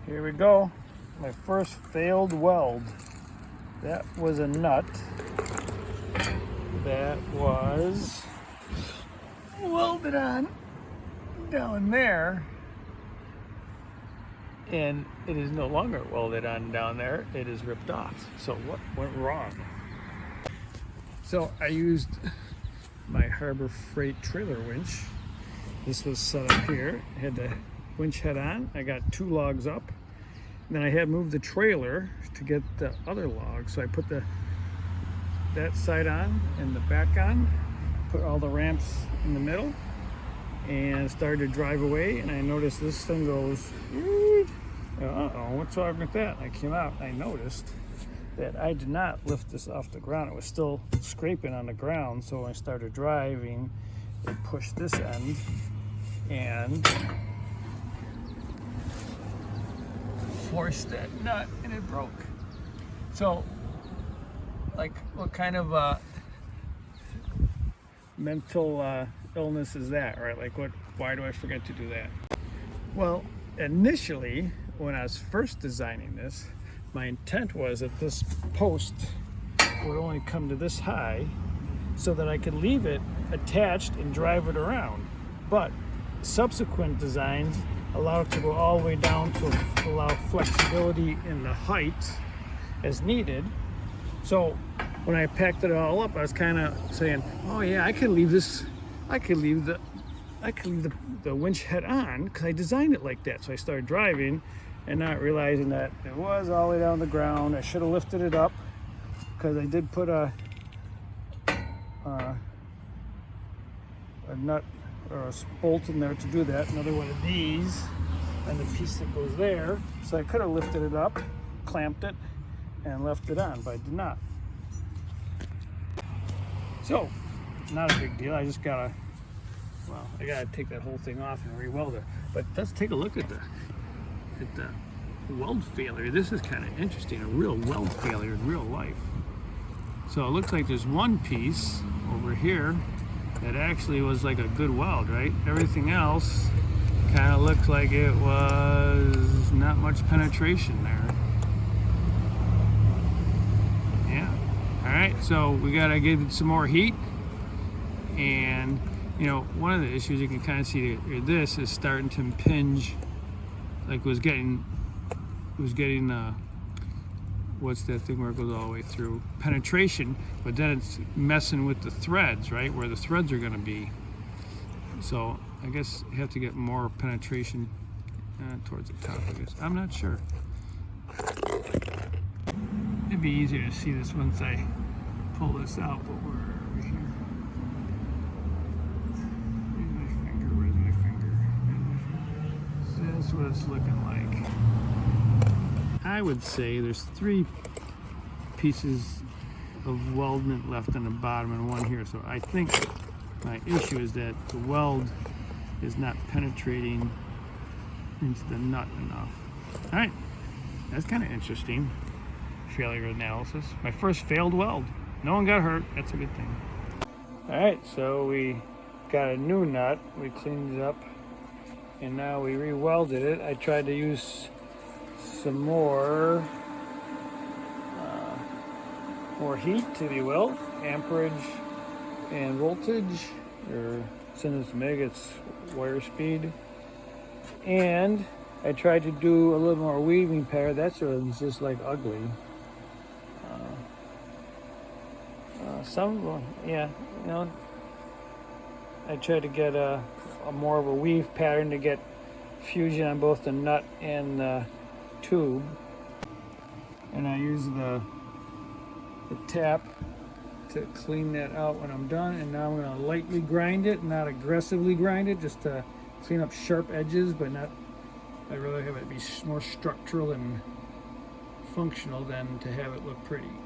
Here we go. My first failed weld. That was a nut that was welded on down there, and it is no longer welded on down there. It is ripped off. So what went wrong? So I used my Harbor Freight trailer winch. This was set up here. I had the winch head on. I got 2 logs up. Then I had moved the trailer to get the other log. So I put that side on and the back on, put all the ramps in the middle, and started to drive away. And I noticed this thing goes, uh-oh, what's wrong with that? I came out, I noticed that I did not lift this off the ground. It was still scraping on the ground. So when I started driving, it pushed this end and forced that nut, and it broke. So, like, what kind of mental illness is that, right? Like, why do I forget to do that? Well, initially, when I was first designing this, my intent was that this post would only come to this high so that I could leave it attached and drive it around. But subsequent designs allow it to go all the way down to allow flexibility in the height as needed. So when I packed it all up, I was kind of saying, oh yeah, I could leave the winch head on because I designed it like that. So I started driving and not realizing that it was all the way down the ground. I should have lifted it up because I did put a nut or a bolt in there to do that. Another one of these and the piece that goes there. So I could have lifted it up, clamped it, and left it on, but I did not. So, not a big deal. I just gotta take that whole thing off and re-weld it. But let's take a look at the weld failure. This is kind of interesting, a real weld failure in real life. So it looks like there's one piece over here that actually was like a good weld, right? Everything else kind of looks like it was not much penetration there. Yeah. All right, so we gotta give it some more heat. And you know, one of the issues you can kind of see here, this is starting to impinge, like it was getting what's that thing where it goes all the way through? Penetration, but then it's messing with the threads, right? Where the threads are gonna be. So I guess you have to get more penetration towards the top, I guess. I'm not sure. It'd be easier to see this once I pull this out, but we're over here. Where's my finger? So that's what it's looking like. I would say there's 3 pieces of weldment left on the bottom and one here. So I think my issue is that the weld is not penetrating into the nut enough. All right, that's kind of interesting. Failure analysis. My first failed weld. No one got hurt. That's a good thing. All right, so we got a new nut. We cleaned it up, and now we re-welded it. I tried to use some more heat to the weld, amperage and voltage, or since it's MIG, it's wire speed. And I tried to do a little more weaving pattern. That sort of is just like ugly. I tried to get a more of a weave pattern to get fusion on both the nut and the tube. And I use the tap to clean that out when I'm done. And now I'm going to lightly grind it, not aggressively grind it, just to clean up sharp edges, but not. I'd rather have it be more structural and functional than to have it look pretty.